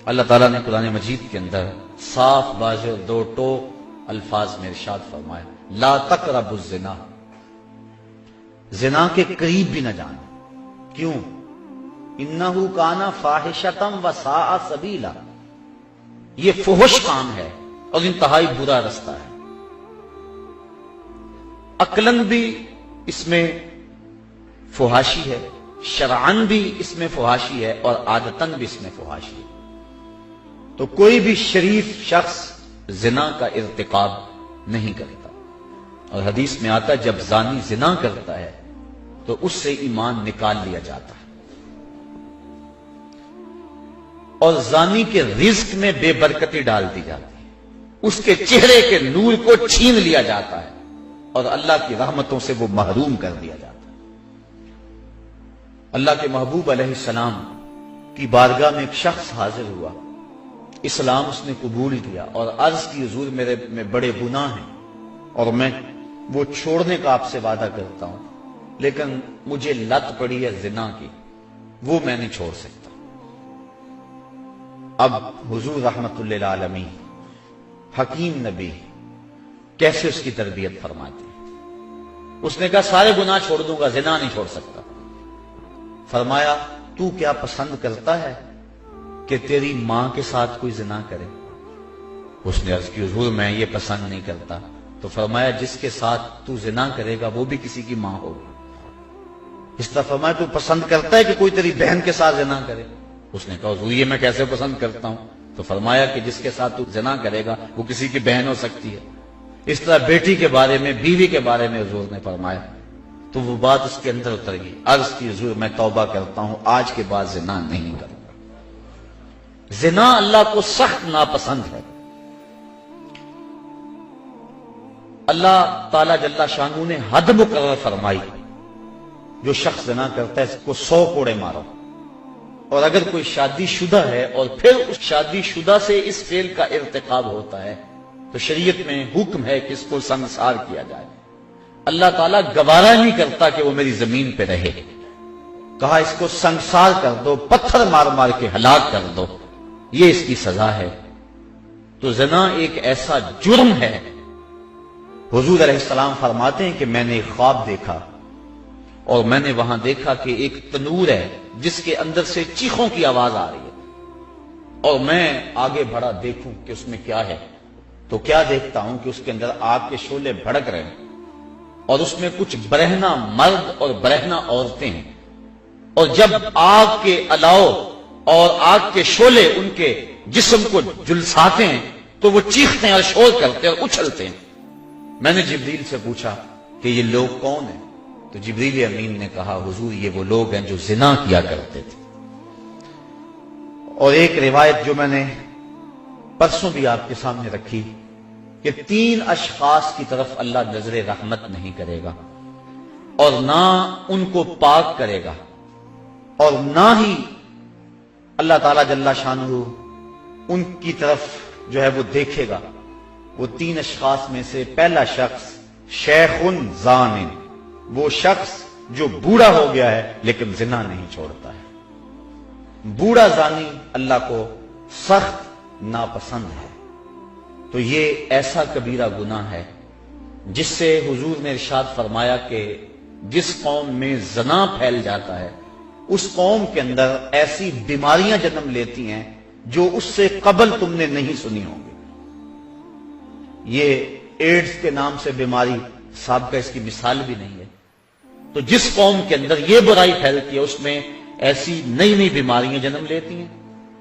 اللہ تعالیٰ نے قرآن مجید کے اندر صاف واضح دو ٹوک الفاظ میں ارشاد فرمایا، لا تقربوا الزنا، زنا کے قریب بھی نہ جانا۔ کیوں؟ انہ کان فاحشۃ وساء سبیلا، یہ فحش کام ہے اور انتہائی برا رستہ ہے۔ عقلاً بھی اس میں فحاشی ہے، شرعاً بھی اس میں فحاشی ہے، اور عادتاً بھی اس میں فحاشی ہے۔ تو کوئی بھی شریف شخص زنا کا ارتکاب نہیں کرتا، اور حدیث میں آتا ہے جب زانی زنا کرتا ہے تو اس سے ایمان نکال لیا جاتا ہے، اور زانی کے رزق میں بے برکتی ڈال دی جاتی ہے، اس کے چہرے کے نور کو چھین لیا جاتا ہے، اور اللہ کی رحمتوں سے وہ محروم کر دیا جاتا ہے۔ اللہ کے محبوب علیہ السلام کی بارگاہ میں ایک شخص حاضر ہوا، اسلام اس نے قبول کیا اور عرض کی حضور میرے میں بڑے گناہ ہیں اور میں وہ چھوڑنے کا آپ سے وعدہ کرتا ہوں، لیکن مجھے لت پڑی ہے زنا کی، وہ میں نہیں چھوڑ سکتا۔ اب حضور رحمت اللہ العالمین حکیم نبی کیسے اس کی تربیت فرماتے ہیں؟ اس نے کہا سارے گناہ چھوڑ دوں گا، زنا نہیں چھوڑ سکتا۔ فرمایا تو کیا پسند کرتا ہے کہ تیری ماں کے ساتھ کوئی زنا کرے؟ اس نے عرض کی حضور میں یہ پسند نہیں کرتا۔ تو فرمایا جس کے ساتھ تو زنا کرے گا وہ بھی کسی کی ماں ہوگی۔ اس طرح فرمایا تو پسند کرتا ہے کہ کوئی تیری بہن کے ساتھ زنا کرے؟ اس نے کہا حضور یہ میں کیسے پسند کرتا ہوں؟ تو فرمایا کہ جس کے ساتھ تو زنا کرے گا وہ کسی کی بہن ہو سکتی ہے۔ اس طرح بیٹی کے بارے میں، بیوی کے بارے میں حضور نے فرمایا، تو وہ بات اس کے اندر اتر گئی۔ عرض کی حضور میں توبہ کرتا ہوں، آج کے بعد زنا نہیں کروں۔ زنا اللہ کو سخت ناپسند ہے۔ اللہ تعالی جل شانہ نے حد مقرر فرمائی، جو شخص زنا کرتا ہے اس کو 100 کوڑے مارو، اور اگر کوئی شادی شدہ ہے اور پھر اس شادی شدہ سے اس فعل کا ارتکاب ہوتا ہے تو شریعت میں حکم ہے کہ اس کو سنگسار کیا جائے۔ اللہ تعالیٰ گوارا نہیں کرتا کہ وہ میری زمین پہ رہے، کہا اس کو سنگسار کر دو، پتھر مار مار کے ہلاک کر دو، یہ اس کی سزا ہے۔ تو زنا ایک ایسا جرم ہے۔ حضور علیہ السلام فرماتے ہیں کہ میں نے ایک خواب دیکھا، اور میں نے وہاں دیکھا کہ ایک تنور ہے جس کے اندر سے چیخوں کی آواز آ رہی ہے، اور میں آگے بڑھا دیکھوں کہ اس میں کیا ہے، تو کیا دیکھتا ہوں کہ اس کے اندر آگ کے شعلے بھڑک رہے ہیں، اور اس میں کچھ برہنہ مرد اور برہنہ عورتیں ہیں، اور جب آگ کے الاؤ اور آگ کے شعلے ان کے جسم کو جلساتے ہیں تو وہ چیختے ہیں اور شور کرتے ہیں اور اچھلتے ہیں۔ میں نے جبریل سے پوچھا کہ یہ لوگ کون ہیں؟ تو جبریل امین نے کہا حضور یہ وہ لوگ ہیں جو زنا کیا کرتے تھے۔ اور ایک روایت جو میں نے پرسوں بھی آپ کے سامنے رکھی کہ 3 اشخاص کی طرف اللہ نظر رحمت نہیں کرے گا، اور نہ ان کو پاک کرے گا، اور نہ ہی اللہ تعالیٰ جل شانہ ان کی طرف جو ہے وہ دیکھے گا۔ وہ 3 اشخاص میں سے پہلا شخص شیخ زان، وہ شخص جو بوڑھا ہو گیا ہے لیکن زنا نہیں چھوڑتا ہے۔ بوڑھا زانی اللہ کو سخت ناپسند ہے۔ تو یہ ایسا کبیرہ گناہ ہے جس سے حضور نے ارشاد فرمایا کہ جس قوم میں زنا پھیل جاتا ہے اس قوم کے اندر ایسی بیماریاں جنم لیتی ہیں جو اس سے قبل تم نے نہیں سنی ہوں گی۔ یہ ایڈز کے نام سے بیماری صاحب کا اس کی مثال بھی نہیں ہے۔ تو جس قوم کے اندر یہ برائی پھیلتی ہے اس میں ایسی نئی نئی بیماریاں جنم لیتی ہیں